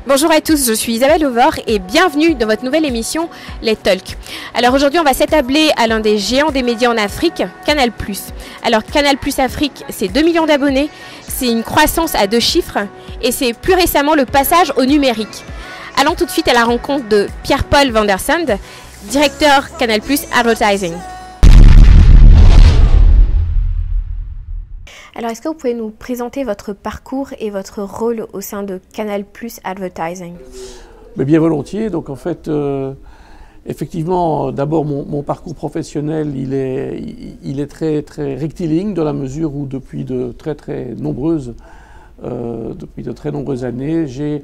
Bonjour à tous, je suis Isabelle Auvore et bienvenue dans votre nouvelle émission Les Talks. Alors aujourd'hui on va s'attabler à l'un des géants des médias en Afrique, Canal+. Alors Canal+ Afrique, c'est 2 millions d'abonnés, c'est une croissance à 2 chiffres et c'est plus récemment le passage au numérique. Allons tout de suite à la rencontre de Pierre-Paul van der Sande, directeur Canal+ Advertising. Alors, est-ce que vous pouvez nous présenter votre parcours et votre rôle au sein de Canal+ Advertising? Mais bien volontiers. Donc, en fait, effectivement, d'abord, mon parcours professionnel, il est très, très rectiligne dans la mesure où depuis de très nombreuses années, j'ai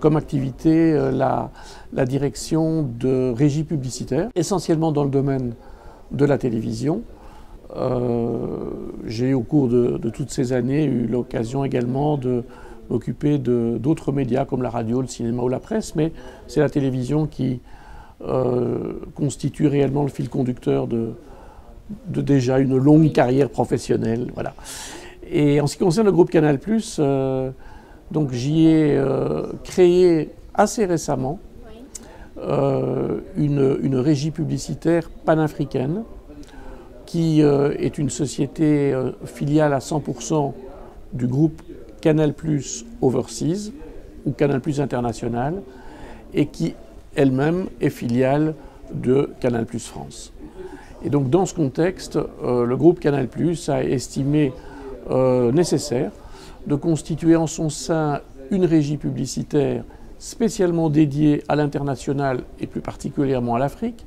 comme activité la direction de régie publicitaire, essentiellement dans le domaine de la télévision. J'ai au cours de toutes ces années eu l'occasion également de m'occuper d'autres médias comme la radio, le cinéma ou la presse, mais c'est la télévision qui constitue réellement le fil conducteur de déjà une longue carrière professionnelle. Voilà. Et en ce qui concerne le groupe Canal+, donc j'y ai créé assez récemment une régie publicitaire panafricaine qui est une société filiale à 100% du groupe Canal+ Overseas ou Canal+ International et qui elle-même est filiale de Canal+ France. Et donc dans ce contexte, le groupe Canal+ a estimé nécessaire de constituer en son sein une régie publicitaire spécialement dédiée à l'international et plus particulièrement à l'Afrique,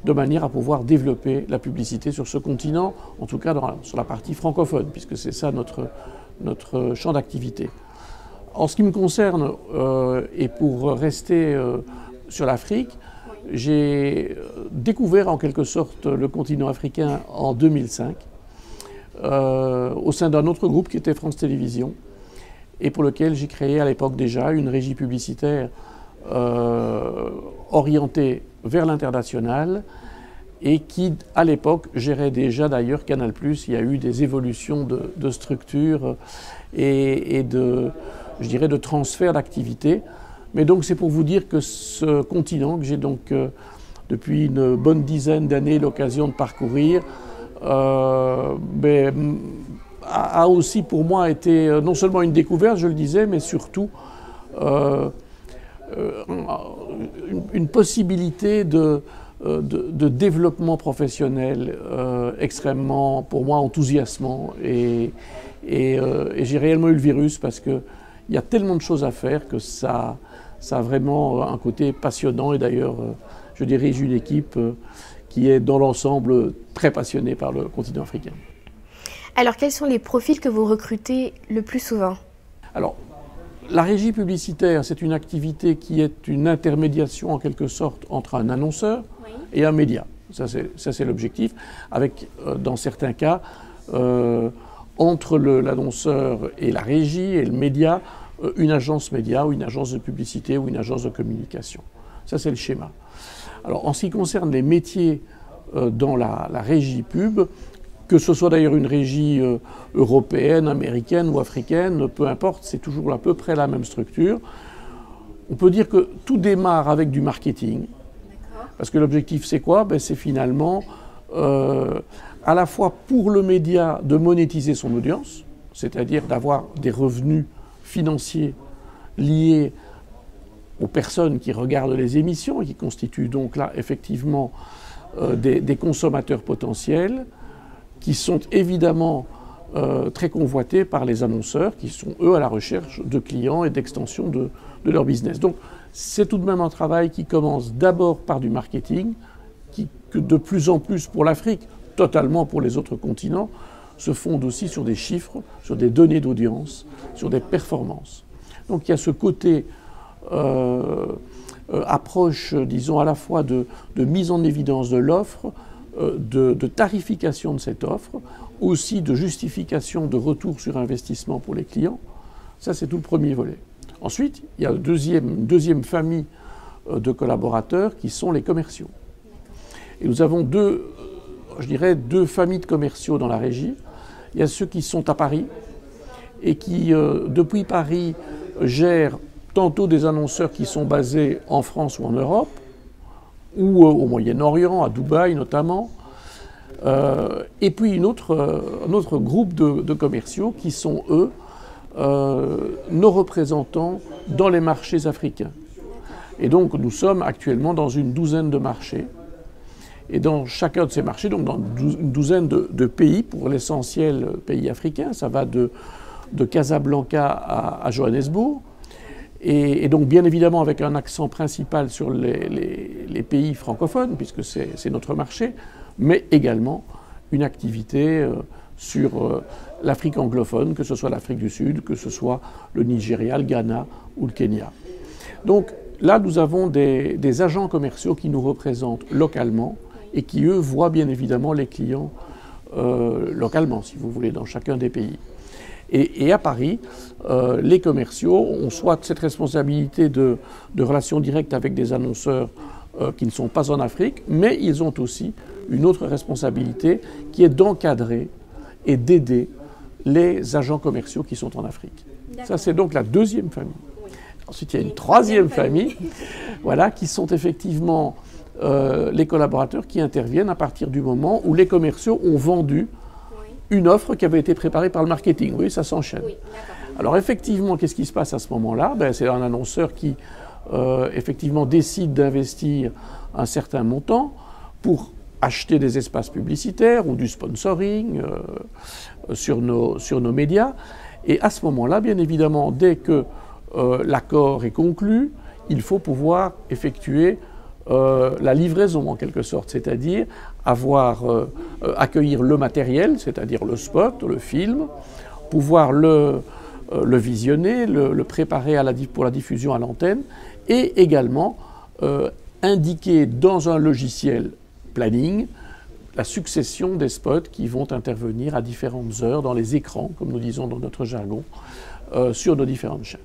de manière à pouvoir développer la publicité sur ce continent, en tout cas sur la partie francophone, puisque c'est ça notre champ d'activité. En ce qui me concerne, et pour rester sur l'Afrique, j'ai découvert en quelque sorte le continent africain en 2005, au sein d'un autre groupe qui était France Télévisions, et pour lequel j'ai créé à l'époque déjà une régie publicitaire orientée vers l'international et qui, à l'époque, gérait déjà d'ailleurs Canal+. Il y a eu des évolutions de structure et je dirais, de transfert d'activité. Mais donc c'est pour vous dire que ce continent que j'ai donc depuis une bonne dizaine d'années l'occasion de parcourir a aussi pour moi été non seulement une découverte, je le disais, mais surtout une possibilité de développement professionnel extrêmement, pour moi, enthousiasmant. Et j'ai réellement eu le virus parce qu'il y a tellement de choses à faire que ça a vraiment un côté passionnant. Et d'ailleurs, je dirige une équipe qui est dans l'ensemble très passionnée par le continent africain. Alors, quels sont les profils que vous recrutez le plus souvent? Alors, la régie publicitaire, c'est une activité qui est une intermédiation en quelque sorte entre un annonceur et un média. Ça, c'est l'objectif, avec, dans certains cas, entre l'annonceur et la régie et le média, une agence média ou une agence de publicité ou une agence de communication. Ça, c'est le schéma. Alors, en ce qui concerne les métiers dans la régie pub, que ce soit d'ailleurs une régie européenne, américaine ou africaine, peu importe, c'est toujours à peu près la même structure. On peut dire que tout démarre avec du marketing. Parce que l'objectif, c'est quoi? C'est finalement à la fois pour le média de monétiser son audience, c'est-à-dire d'avoir des revenus financiers liés aux personnes qui regardent les émissions et qui constituent donc là effectivement des consommateurs potentiels, qui sont évidemment très convoités par les annonceurs qui sont, eux, à la recherche de clients et d'extension de leur business. Donc, c'est tout de même un travail qui commence d'abord par du marketing, que de plus en plus pour l'Afrique, totalement pour les autres continents, se fonde aussi sur des chiffres, sur des données d'audience, sur des performances. Donc, il y a ce côté approche, disons, à la fois de mise en évidence de l'offre, de tarification de cette offre, aussi de justification de retour sur investissement pour les clients. Ça, c'est tout le premier volet. Ensuite, il y a une deuxième famille de collaborateurs qui sont les commerciaux. Et nous avons deux familles de commerciaux dans la régie. Il y a ceux qui sont à Paris et qui, depuis Paris, gèrent tantôt des annonceurs qui sont basés en France ou en Europe, ou au Moyen-Orient, à Dubaï notamment, et puis un autre groupe de commerciaux qui sont, eux, nos représentants dans les marchés africains. Et donc nous sommes actuellement dans une douzaine de marchés. Et dans chacun de ces marchés, donc dans une douzaine de pays, pour l'essentiel pays africains, ça va de Casablanca à Johannesburg, et donc bien évidemment avec un accent principal sur les pays francophones, puisque c'est notre marché, mais également une activité sur l'Afrique anglophone, que ce soit l'Afrique du Sud, que ce soit le Nigeria, le Ghana ou le Kenya. Donc là, nous avons des agents commerciaux qui nous représentent localement et qui, eux, voient bien évidemment les clients localement, si vous voulez, dans chacun des pays. Et à Paris, les commerciaux ont soit cette responsabilité de relations directes avec des annonceurs qui ne sont pas en Afrique, mais ils ont aussi une autre responsabilité qui est d'encadrer et d'aider les agents commerciaux qui sont en Afrique. Ça, c'est donc la deuxième famille. Oui. Ensuite, il y a une troisième famille, voilà, qui sont effectivement les collaborateurs qui interviennent à partir du moment où les commerciaux ont vendu une offre qui avait été préparée par le marketing. Oui, ça s'enchaîne. Oui, alors effectivement, qu'est-ce qui se passe à ce moment-là? C'est un annonceur qui effectivement décide d'investir un certain montant pour acheter des espaces publicitaires ou du sponsoring sur nos médias. Et à ce moment-là, bien évidemment, dès que l'accord est conclu, il faut pouvoir effectuer la livraison en quelque sorte, c'est-à-dire accueillir le matériel, c'est-à-dire le spot, le film, pouvoir le visionner, le préparer pour la diffusion à l'antenne, et également indiquer dans un logiciel planning la succession des spots qui vont intervenir à différentes heures dans les écrans, comme nous disons dans notre jargon, sur nos différentes chaînes.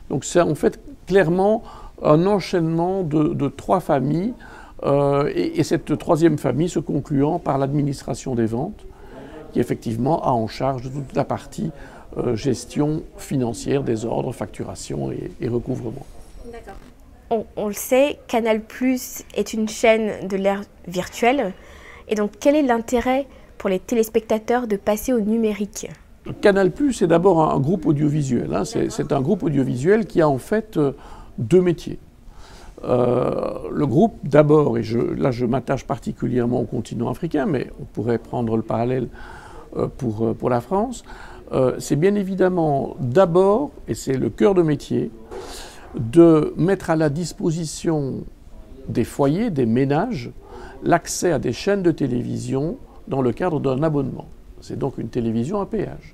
Donc c'est en fait clairement un enchaînement de trois familles, et cette troisième famille se concluant par l'administration des ventes, qui effectivement a en charge de toute la partie gestion financière des ordres, facturation et recouvrement. D'accord. On le sait, Canal+ est une chaîne de l'ère virtuelle. Et donc, quel est l'intérêt pour les téléspectateurs de passer au numérique? Canal+, c'est d'abord un groupe audiovisuel. Hein. C'est un groupe audiovisuel qui a en fait deux métiers. Le groupe, d'abord, et là je m'attache particulièrement au continent africain, mais on pourrait prendre le parallèle pour la France, c'est bien évidemment d'abord, et c'est le cœur de métier, de mettre à la disposition des foyers, des ménages, l'accès à des chaînes de télévision dans le cadre d'un abonnement. C'est donc une télévision à péage.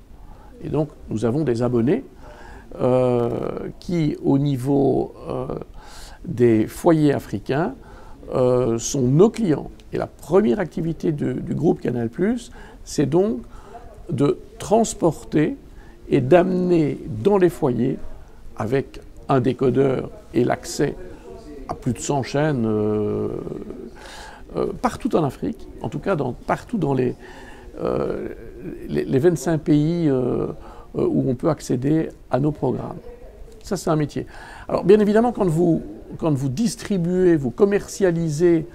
Et donc nous avons des abonnés qui, au niveau des foyers africains, sont nos clients. Et la première activité du groupe Canal+, c'est donc de transporter et d'amener dans les foyers, avec un décodeur et l'accès à plus de 100 chaînes partout en Afrique, en tout cas partout dans les 25 pays où on peut accéder à nos programmes. Ça, c'est un métier. Alors, bien évidemment, quand vous distribuez, vous commercialisez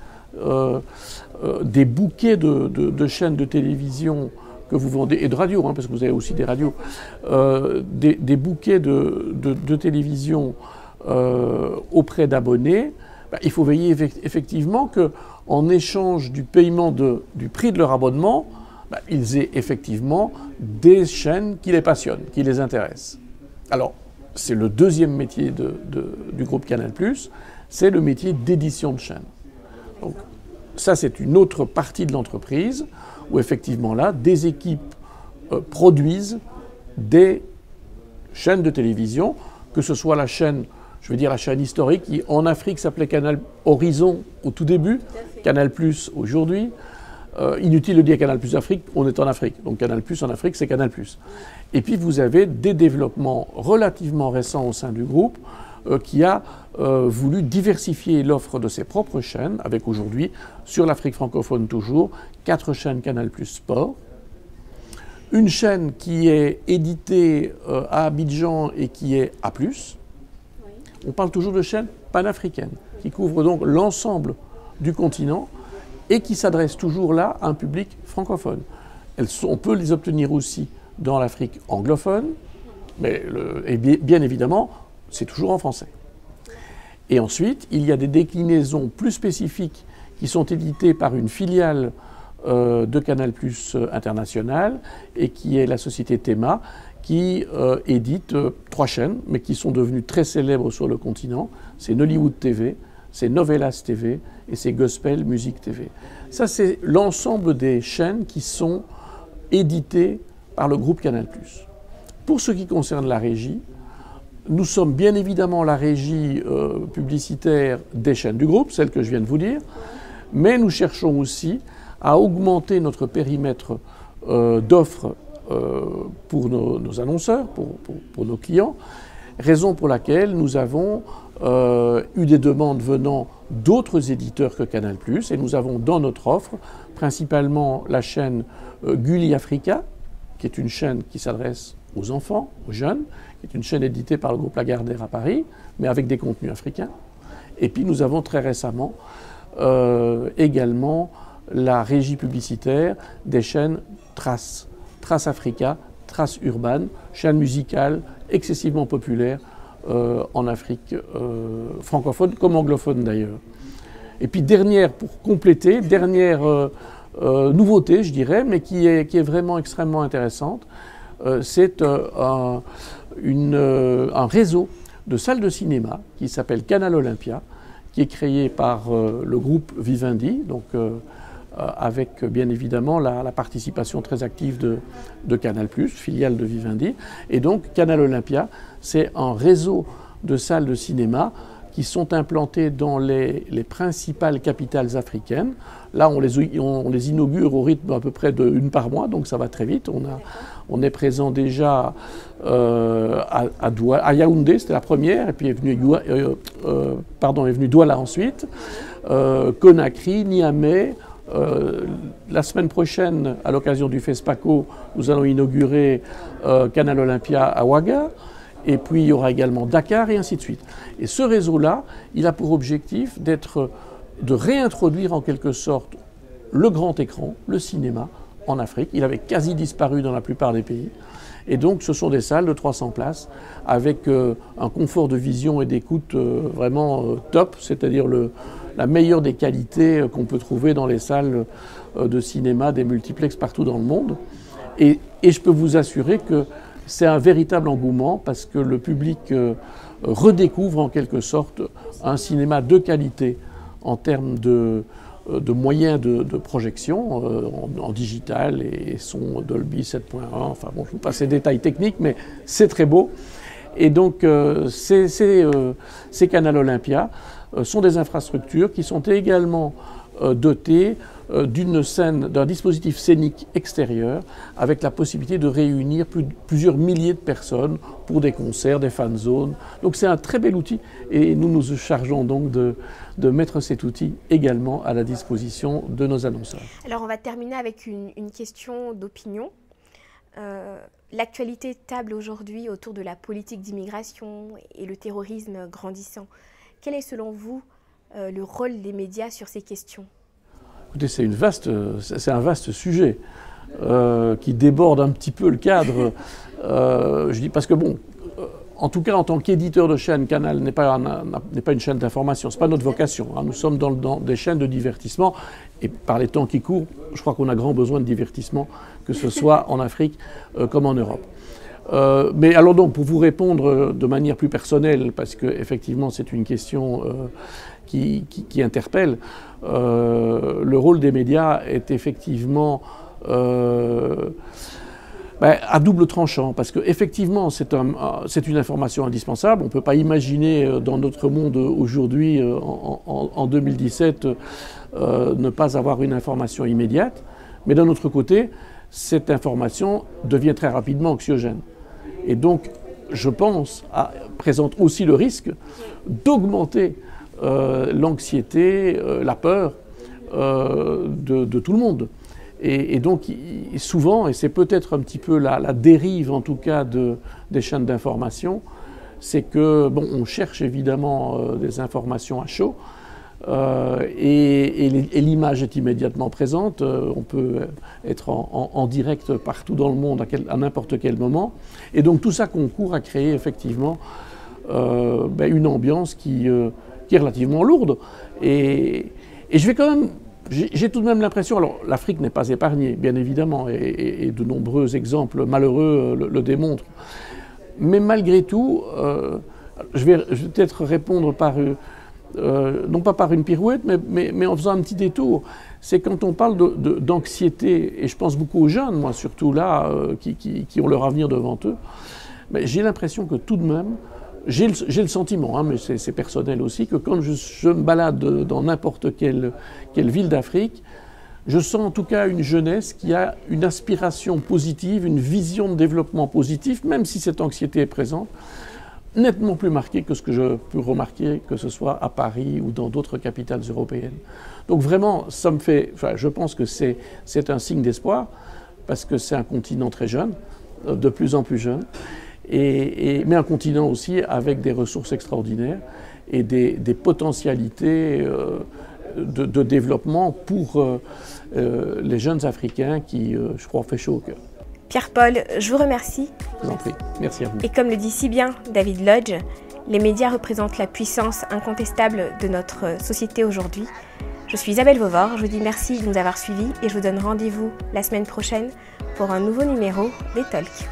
des bouquets de chaînes de télévision que vous vendez, et de radio, hein, parce que vous avez aussi des radios, des bouquets de télévision auprès d'abonnés, il faut veiller effectivement qu'en échange du paiement du prix de leur abonnement, ils aient effectivement des chaînes qui les passionnent, qui les intéressent. Alors, c'est le deuxième métier du groupe Canal+, c'est le métier d'édition de chaînes. Donc, ça, c'est une autre partie de l'entreprise où, effectivement, là, des équipes produisent des chaînes de télévision, que ce soit la chaîne, je veux dire la chaîne historique, qui en Afrique s'appelait Canal Horizon au tout début, Canal+ aujourd'hui. Inutile de dire Canal+ Afrique, on est en Afrique. Donc Canal+ en Afrique, c'est Canal+. Et puis vous avez des développements relativement récents au sein du groupe qui a voulu diversifier l'offre de ses propres chaînes, avec aujourd'hui, sur l'Afrique francophone toujours, 4 chaînes Canal+ Sport. Une chaîne qui est éditée à Abidjan et qui est A+, On parle toujours de chaînes panafricaines, qui couvrent donc l'ensemble du continent et qui s'adressent toujours là à un public francophone. On peut les obtenir aussi dans l'Afrique anglophone, mais bien évidemment, c'est toujours en français. Et ensuite, il y a des déclinaisons plus spécifiques qui sont éditées par une filiale de Canal+ International et qui est la société Tema, qui édite 3 chaînes, mais qui sont devenues très célèbres sur le continent. C'est Nollywood TV, c'est Novelas TV et c'est Gospel Music TV. Ça, c'est l'ensemble des chaînes qui sont éditées par le groupe Canal+. Pour ce qui concerne la régie, nous sommes bien évidemment la régie publicitaire des chaînes du groupe, celle que je viens de vous dire, mais nous cherchons aussi à augmenter notre périmètre d'offres pour nos annonceurs, pour nos clients, raison pour laquelle nous avons eu des demandes venant d'autres éditeurs que Canal+, et nous avons dans notre offre principalement la chaîne Gulli Africa, qui est une chaîne qui s'adresse aux enfants, aux jeunes, qui est une chaîne éditée par le groupe Lagardère à Paris, mais avec des contenus africains. Et puis nous avons très récemment également la régie publicitaire des chaînes Trace, Trace Africa, Trace Urban, chaîne musicale excessivement populaire en Afrique francophone comme anglophone d'ailleurs. Et puis pour compléter, dernière nouveauté je dirais, mais qui est vraiment extrêmement intéressante, c'est un réseau de salles de cinéma qui s'appelle Canal Olympia, qui est créé par le groupe Vivendi, donc avec bien évidemment la participation très active de Canal+, filiale de Vivendi. Et donc Canal Olympia, c'est un réseau de salles de cinéma qui sont implantées dans les principales capitales africaines. Là, on les inaugure au rythme à peu près d'une par mois, donc ça va très vite. On est présent déjà à Yaoundé, c'était la première, et puis est venu Douala ensuite, Conakry, Niamey. La semaine prochaine, à l'occasion du FESPACO, nous allons inaugurer Canal Olympia à Ouaga. Et puis il y aura également Dakar et ainsi de suite. Et ce réseau-là, il a pour objectif de réintroduire en quelque sorte le grand écran, le cinéma, en Afrique. Il avait quasi disparu dans la plupart des pays. Et donc ce sont des salles de 300 places avec un confort de vision et d'écoute vraiment top, c'est-à-dire la meilleure des qualités qu'on peut trouver dans les salles de cinéma des multiplex partout dans le monde. Et je peux vous assurer que c'est un véritable engouement parce que le public redécouvre en quelque sorte un cinéma de qualité en termes de moyens de projection en digital et son Dolby 7.1. Enfin bon, je vous passe les détails techniques, mais c'est très beau. Et donc ces Canal Olympia sont des infrastructures qui sont également dotées d'un dispositif scénique extérieur avec la possibilité de réunir plusieurs milliers de personnes pour des concerts, des fan zones. Donc c'est un très bel outil et nous nous chargeons donc de mettre cet outil également à la disposition de nos annonceurs. Alors on va terminer avec une question d'opinion. L'actualité table aujourd'hui autour de la politique d'immigration et le terrorisme grandissant. Quel est selon vous le rôle des médias sur ces questions ? Écoutez, c'est un vaste sujet qui déborde un petit peu le cadre. Je dis parce que bon, en tout cas en tant qu'éditeur de chaîne, Canal n'est pas une chaîne d'information, c'est pas notre vocation. Hein. Nous sommes dans des chaînes de divertissement et par les temps qui courent, je crois qu'on a grand besoin de divertissement, que ce soit en Afrique comme en Europe. Mais alors donc, pour vous répondre de manière plus personnelle, parce qu'effectivement c'est une question qui interpelle, le rôle des médias est effectivement à double tranchant, parce qu'effectivement c'est une information indispensable. On ne peut pas imaginer dans notre monde aujourd'hui, en 2017, ne pas avoir une information immédiate, mais d'un autre côté, cette information devient très rapidement anxiogène. Et donc, je pense, présente aussi le risque d'augmenter l'anxiété, la peur de tout le monde. Et donc, souvent, et c'est peut-être un petit peu la dérive, en tout cas, des chaînes d'information, c'est que, bon, on cherche évidemment des informations à chaud, et l'image est immédiatement présente. On peut être en direct partout dans le monde à n'importe quel moment. Et donc tout ça concourt à créer effectivement une ambiance qui est relativement lourde. Et je vais quand même... J'ai tout de même l'impression, alors l'Afrique n'est pas épargnée, bien évidemment, et de nombreux exemples malheureux le démontrent. Mais malgré tout, je vais peut-être répondre par... non pas par une pirouette, mais en faisant un petit détour. C'est quand on parle d'anxiété, et je pense beaucoup aux jeunes, moi surtout là, qui ont leur avenir devant eux, mais j'ai l'impression que tout de même, j'ai le sentiment, hein, mais c'est personnel aussi, que quand je me balade dans n'importe quelle ville d'Afrique, je sens en tout cas une jeunesse qui a une aspiration positive, une vision de développement positif, même si cette anxiété est présente, nettement plus marquée que ce que je peux remarquer, que ce soit à Paris ou dans d'autres capitales européennes. Donc vraiment, ça me fait... Enfin, je pense que c'est un signe d'espoir, parce que c'est un continent très jeune, de plus en plus jeune, mais un continent aussi avec des ressources extraordinaires et des potentialités de développement pour les jeunes Africains qui, je crois, fait chaud au cœur. Pierre-Paul, je vous remercie. Je vous en prie. Merci à vous. Et comme le dit si bien David Lodge, les médias représentent la puissance incontestable de notre société aujourd'hui. Je suis Isabelle Vauvor, je vous dis merci de nous avoir suivis et je vous donne rendez-vous la semaine prochaine pour un nouveau numéro des Talks.